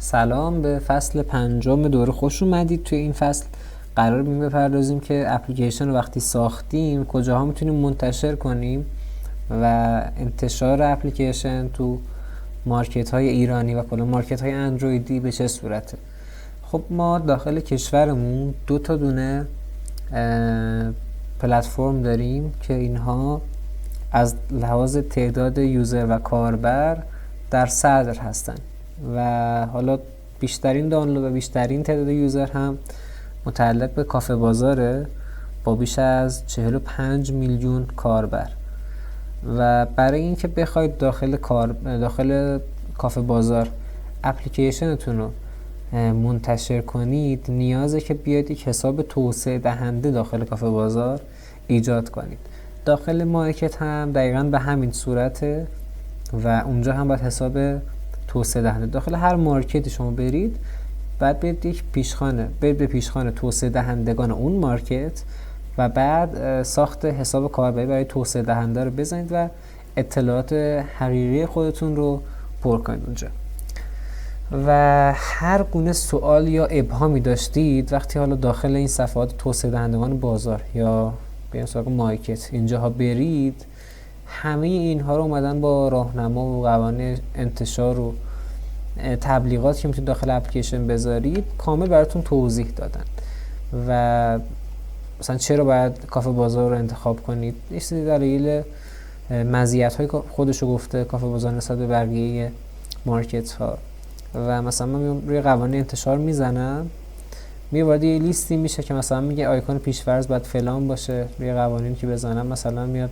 سلام، به فصل 5 دوره خوش اومدید. توی این فصل قرار بپردازیم که اپلیکیشن رو وقتی ساختیم کجاها میتونیم منتشر کنیم و انتشار اپلیکیشن تو مارکت های ایرانی و کلا مارکت های اندرویدی به چه صورته. خب ما داخل کشورمون دو تا دونه پلتفرم داریم که اینها از لحاظ تعداد یوزر و کاربر در صدر هستن و حالا بیشترین دانلود و بیشترین تعداد یوزر هم متعلق به کافه بازاره با بیش از 45 میلیون کاربر. و برای اینکه بخواید داخل کافه بازار اپلیکیشنتون رو منتشر کنید نیازه که بیاید یک حساب توسعه دهنده داخل کافه بازار ایجاد کنید. داخل مارکت هم دقیقاً به همین صورته و اونجا هم باید حساب توسعه دهنده داخل هر مارکتی شما برید بعد برید یک پیشخانه به پیشخانه توسعه دهندگان اون مارکت و بعد ساخت حساب کاربری برای توسعه دهنده رو بزنید و اطلاعات حقیقی خودتون رو پر کنید اونجا. و هر گونه سوال یا ابهامی داشتید وقتی حالا داخل این صفحات توسعه دهندگان بازار یا به سراغ مارکت اینجاها برید، همه اینها رو اومدن با راهنما و قوانین انتشار و تبلیغات که میتونید داخل اپلیکیشن بذارید کامل براتون توضیح دادن و مثلا چرا باید کافه بازار رو انتخاب کنید. یه سری دلایل مزیت‌های خودشو گفته کافه بازار نسبت به بقیه مارکت ها و مثلا من روی قوانین انتشار میزنم وارد یه لیستی میشه که مثلا میگه آیکون پیش‌فرض باید فلان باشه. روی قوانین که بزنم مثلا میاد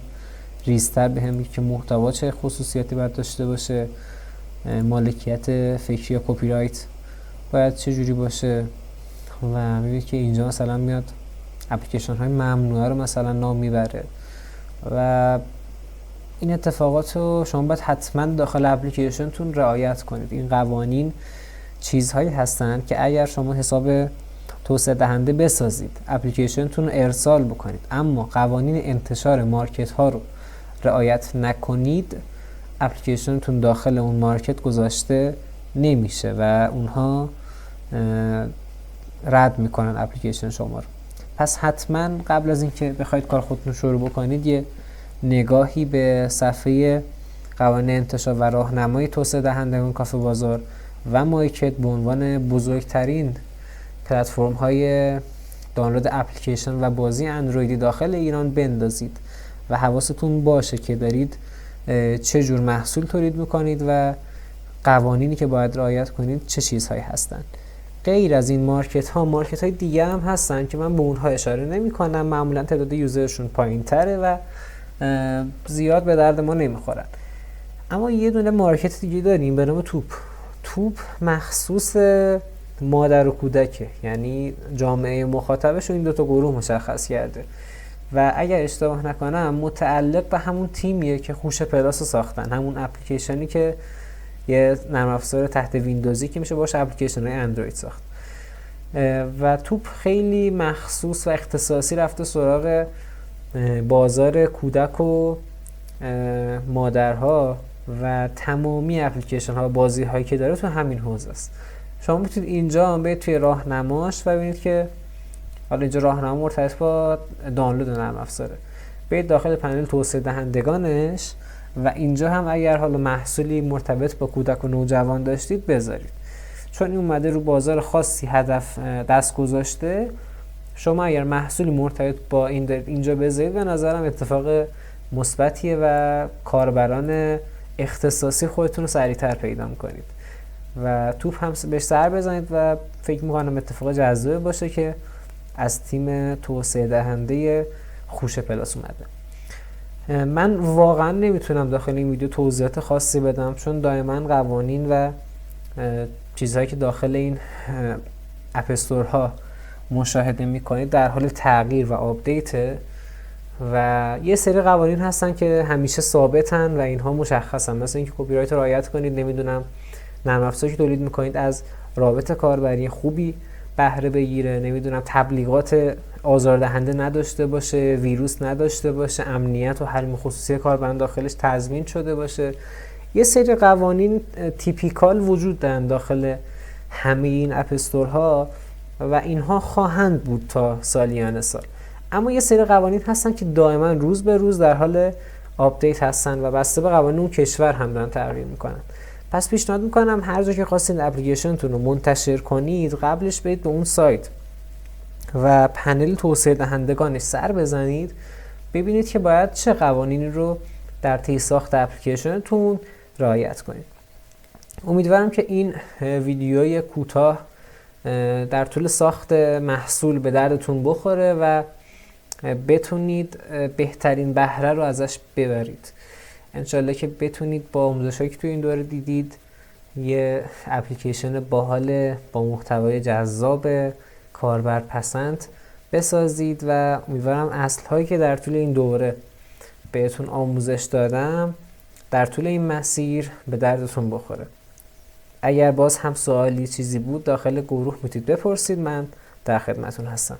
ریزتر بهم میگه که محتوا چه خصوصیاتی باید داشته باشه، مالکیت فکری یا کپی رایت باید چه جوری باشه و میگه که اینجا مثلا میاد اپلیکیشن های ممنوعه رو مثلا نام میبره و این اتفاقات رو شما باید حتما داخل اپلیکیشنتون رعایت کنید. این قوانین چیزهایی هستن که اگر شما حساب توسعه دهنده بسازید اپلیکیشنتون رو ارسال بکنید اما قوانین انتشار مارکت ها رو رعایت نکنید اپلیکیشنتون داخل اون مارکت گذاشته نمیشه و اونها رد میکنن اپلیکیشن شما رو. پس حتما قبل از اینکه بخواید کار خودتون شروع بکنید یه نگاهی به صفحه قوانین انتشار و راهنمای توسعه دهندگان کافه بازار و مارکت به عنوان بزرگترین پلتفرم های دانلود اپلیکیشن و بازی اندرویدی داخل ایران بندازید و حواستون باشه که دارید چه جور محصول تولید میکنید و قوانینی که باید رعایت کنید چه چیزهایی هستن. غیر از این مارکت های دیگه هم هستن که من به اونها اشاره نمی کنم، معمولا تعداد یوزرشون پایین تره و زیاد به درد ما نمیخورن. اما یه دونه مارکت دیگه داریم به نام توپ مخصوص مادر و کودکه، یعنی جامعه مخاطبش رو این دوتا گروه مشخص کرده و اگر اشتباه نکنم متعلق به همون تیمیه که خوش پلاس رو ساختن، همون اپلیکیشنی که یه نرم افزار تحت ویندوزی که میشه باشه اپلیکیشن های اندروید ساخت و توپ خیلی مخصوص و اختصاصی رفته سراغ بازار کودک و مادرها و تمامی اپلیکیشن ها بازی هایی که داره تو همین حوزه است. شما میتونید اینجا هم برید توی راهنماش و ببینید که حالا اینجا راهنما مرتبط با دانلود نرم افزاره، برید داخل پنل توسعه دهندگانش و اینجا هم اگر حالا محصولی مرتبط با کودک و نوجوان داشتید بذارید، چون این اومده رو بازار خاصی هدف دست گذاشته. شما اگر محصولی مرتبط با این دارید اینجا بذارید به نظرم اتفاق مثبتیه و کاربران اختصاصی خودتون رو سریعتر پیدا می‌کنید و توپ هم بهش سر بزنید و فکر می‌کنم اتفاق جذابی باشه که از تیم توسعه دهنده خوش پلاس اومده. من واقعا نمیتونم داخل این ویدیو توضیحات خاصی بدم چون دائما قوانین و چیزهایی که داخل این اپ استورها مشاهده میکنید در حال تغییر و آپدیت و یه سری قوانین هستن که همیشه ثابتن و اینها مشخصن، مثل اینکه کپی رایت رو رعایت کنید، نمیدونم نرم افزاری که تولید میکنید از رابط کاربری خوبی بهره بگیره، نمیدونم تبلیغات آزاردهنده نداشته باشه، ویروس نداشته باشه، امنیت و حریم خصوصی کاربران داخلش تضمین شده باشه. یه سری قوانین تیپیکال وجود دارن داخل همه این اپ استورها و اینها خواهند بود تا سالیان سال. اما یه سری قوانین هستن که دائما روز به روز در حال آپدیت هستن و بسته به قوانین اون کشور هم دارن تغییر میکنن. پس پیشنهاد میکنم هر جا که خواستید اپلیکیشنتون رو منتشر کنید قبلش برید به اون سایت و پنل توسعه دهندگانش سر بزنید، ببینید که باید چه قوانینی رو در طی ساخت اپلیکیشنتون رعایت کنید. امیدوارم که این ویدیوی کوتاه در طول ساخت محصول به دردتون بخوره و بتونید بهترین بهره رو ازش ببرید. انشالله که بتونید با آموزشایی که توی این دوره دیدید یه اپلیکیشن باحال با محتوای جذاب کاربر پسند بسازید و امیدوارم اصل‌هایی که در طول این دوره بهتون آموزش دادم در طول این مسیر به دردتون بخوره. اگر باز هم سوالی چیزی بود داخل گروه میتونید بپرسید، من در خدمتون هستم.